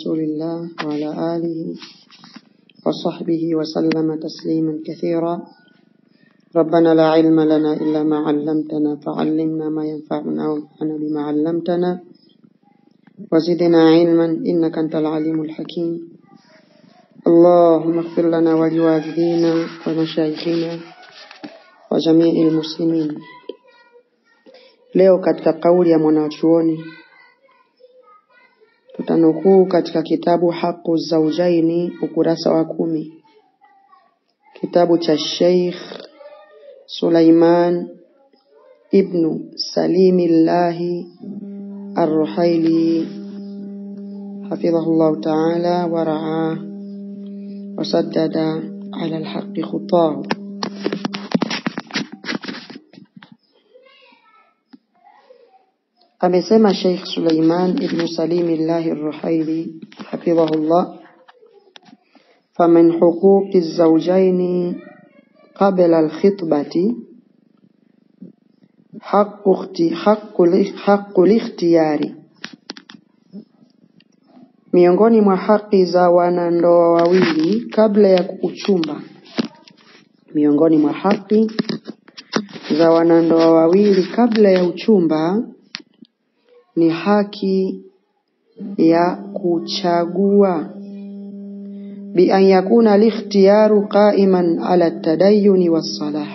رسول الله وعلى آله وصحبه وسلم تسليما كثيرا. ربنا لا علم لنا إلا ما علمتنا فعلمنا ما ينفعنا وانفعنا بما علمتنا وزدنا علما إنك أنت العليم الحكيم. اللهم اغفر لنا ولوالدينا ومشايخنا وجميع المسلمين. Leo katika kauli ya mwanachuoni tutanukuu katika kitabu Haqqu Zawjaini ukurasa wa 10, kitabu cha Sheikh Sulaiman ibn Salimillah Ar-Ruhaili hafidhahullah ta'ala wa ra'ah wa saddada ala al-haqqi khutahu. Amesema Sheikh Sulaiman ibn Salimillah Ar-Ruhaili hafidhahullah, faman huquqi az-zawjaini qabla al-khitbati haqqu al-ikhtiyari, miongoni mwa haki za wanandoa wawili kabla ya kuchumba. Miongoni mwa haki za wanandoa wawili kabla ya uchumba ni haki ya kuchagua, bi an yakuna al-ikhtiyaru qa'iman ala at-tadayyun was-salah,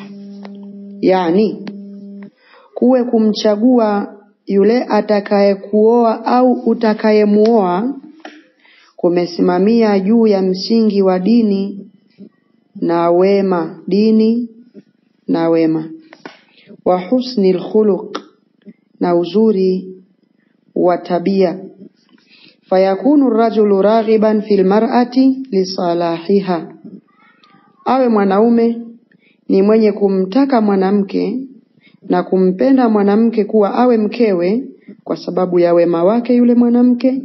yani kuwe kumchagua yule atakayekuoa au utakayemuoa kumesimamia juu ya msingi wa dini na wema, dini na wema, wa husnil khuluq, na uzuri wa tabia. Fayakunu ar-rajulu raghiban fil mar'ati li salahiha, awe mwanaume ni mwenye kumtaka mwanamke na kumpenda mwanamke kuwa awe mkewe kwa sababu ya wema wake yule mwanamke,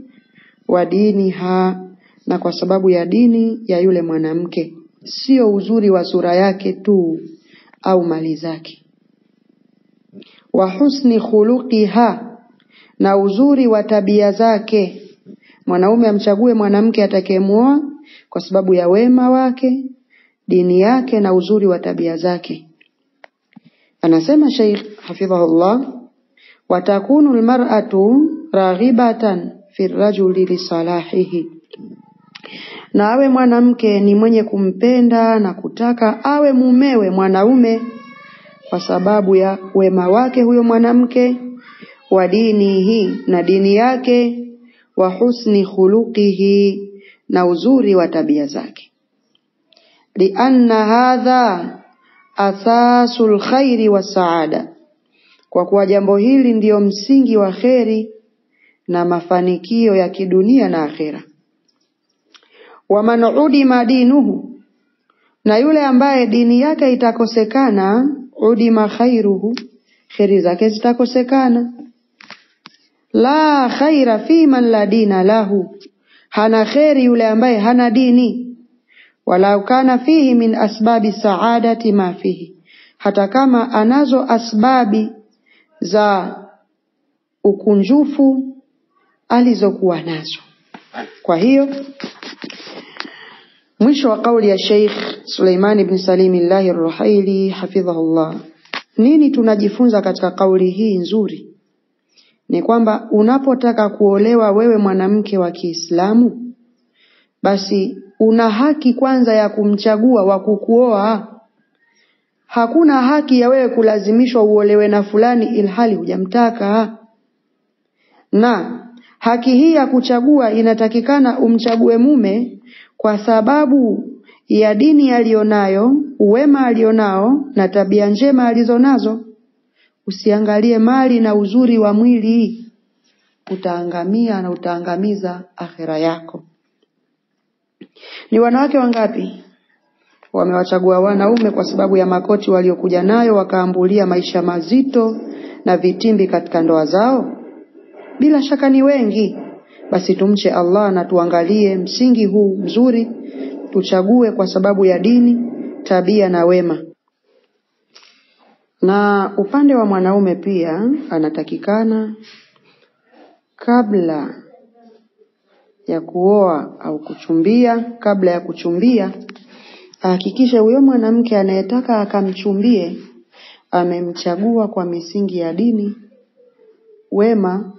wa diniha, na kwa sababu ya dini ya yule mwanamke, sio uzuri wa sura yake tu au mali zake. Wa husni khuluqiha, na uzuri wa tabia zake. Mwanaume amchague mwanamke atakayemuoa kwa sababu ya wema wake, dini yake na uzuri wa tabia zake. Anasema Sheikh hafidhahullah, watakunu almar'atu raghibatan fi rajuli li salahihi, na awe mwanamke ni mwenye kumpenda na kutaka awe mumewe mwanaume kwa sababu ya wema wake huyo mwanamke, wa dinihi, na dini yake, wa husni khuluqihi, na uzuri wa tabia zake. Lianna hadha asasul khairi wa saada, kwa kuwa jambo hili ndiyo msingi wa kheri na mafanikio ya kidunia na akhera. Wa man udima dinuhu, na yule ambaye dini yake itakosekana, udima khairuhu, kheri zake zitakosekana. La khaira fi man la dina lahu, hana kheri yule ambaye hana dini. Walau kana fihi min asbabi saadati ma fihi, hata kama anazo asbabi za ukunjufu alizokuwa nazo. Kwa hiyo mwisho wa kauli ya Sheikh Sulaiman ibn Salimillah Ar-Ruhaili hafidhahullah. Nini tunajifunza katika kauli hii nzuri? Ni kwamba unapotaka kuolewa wewe mwanamke wa Kiislamu, basi una haki kwanza ya kumchagua wa kukuoa. Hakuna haki ya wewe kulazimishwa uolewe na fulani ilhali hujamtaka. Na haki hii ya kuchagua inatakikana umchague mume kwa sababu ya dini alionayo, uwema alionao, na tabia njema alizonazo. Usiangalie mali na uzuri wa mwili, utaangamia na utaangamiza akhera yako. Ni wanawake wangapi wamewachagua wanaume kwa sababu ya makoti waliokuja nayo, wakaambulia maisha mazito na vitimbi katika ndoa zao? Bila shaka ni wengi. Basi tumche Allah na tuangalie msingi huu mzuri, tuchague kwa sababu ya dini, tabia na wema. Na upande wa mwanaume pia anatakikana kabla ya kuoa au kuchumbia, kabla ya kuchumbia hakikishe huyo mwanamke anayetaka akamchumbie amemchagua kwa misingi ya dini, wema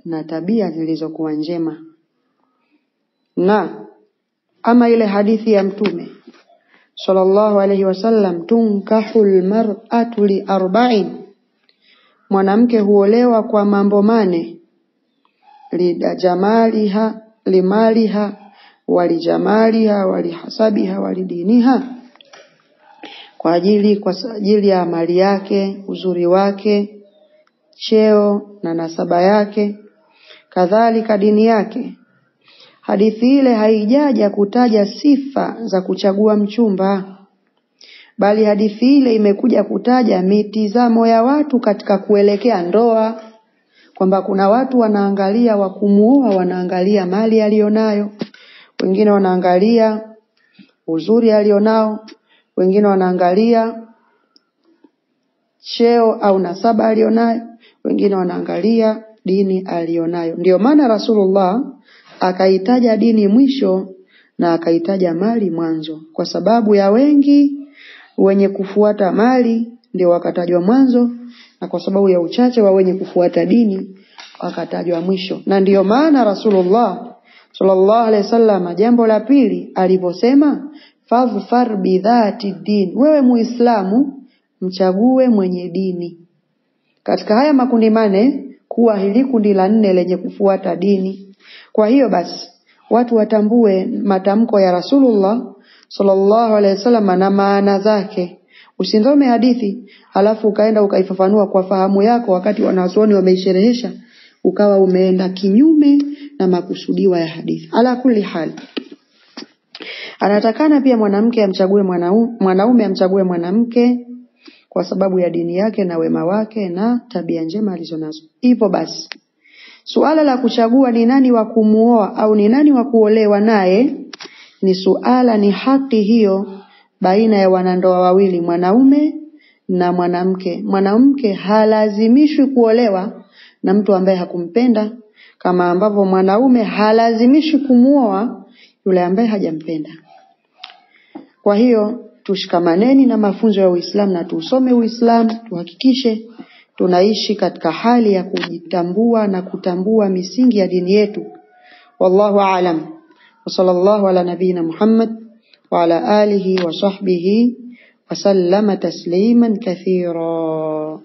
na tabia zilizokuwa njema. Na ama ile hadithi ya Mtume sallallahu alayhi wasallam, tunkahul mar'atu li arba'in, mwanamke huolewa kwa mambo mane: lidajamaliha, limaliha, walijamaliha, walihasabiha, walidiniha, kwa ajili ya mali yake, uzuri wake, cheo na nasaba yake, kadhalika dini yake. Hadithi ile haijaja kutaja sifa za kuchagua mchumba, bali hadithi ile imekuja kutaja mitizamo ya watu katika kuelekea ndoa, kwamba kuna watu wanaangalia wa kumuoa, wanaangalia mali alionayo, wengine wanaangalia uzuri alionao, wengine wanaangalia cheo au nasaba alionayo, wengine wanaangalia dini alionayo. Ndio maana Rasulullah akaitaja dini mwisho na akaitaja mali mwanzo, kwa sababu ya wengi wenye kufuata mali ndio wakatajwa mwanzo, na kwa sababu ya uchache wa wenye kufuata dini wakatajwa mwisho. Na ndio maana Rasulullah sallallahu alaihi wasallam jambo la pili aliposema fadhfar bidhati din, wewe Muislamu mchague mwenye dini. Katika haya makundi mane kuwa hili kundi la 4 lenye kufuata dini. Kwa hiyo basi watu watambue matamko ya Rasulullah sallallahu alaihi wasallam na maana zake. Usindome hadithi alafu ukaenda ukaifafanua kwa fahamu yako, wakati wanazuoni wameisherehesha ukawa umeenda kinyume na makusudiwa ya hadithi. Ala kulli hali, anatakana pia mwanamke amchague mwanaume amchague mwanamke kwa sababu ya dini yake na wema wake na tabia njema alizonazo. Hivyo basi suala la kuchagua ni nani wa kumuoa au ni nani wa kuolewa naye ni haki hiyo baina ya wanandoa wawili, mwanaume na mwanamke. Mwanamke halazimishwi kuolewa na mtu ambaye hakumpenda, kama ambavyo mwanaume halazimishwi kumuoa yule ambaye hajampenda. Kwa hiyo tushikamaneni na mafunzo ya Uislamu na tusome Uislamu, tuhakikishe tunaishi katika hali ya kujitambua na kutambua misingi ya dini yetu. Wallahu a'lam. Wa sallallahu ala nabina Muhammad wa ala alihi wa sahbihi wa sallama tasliman kathira.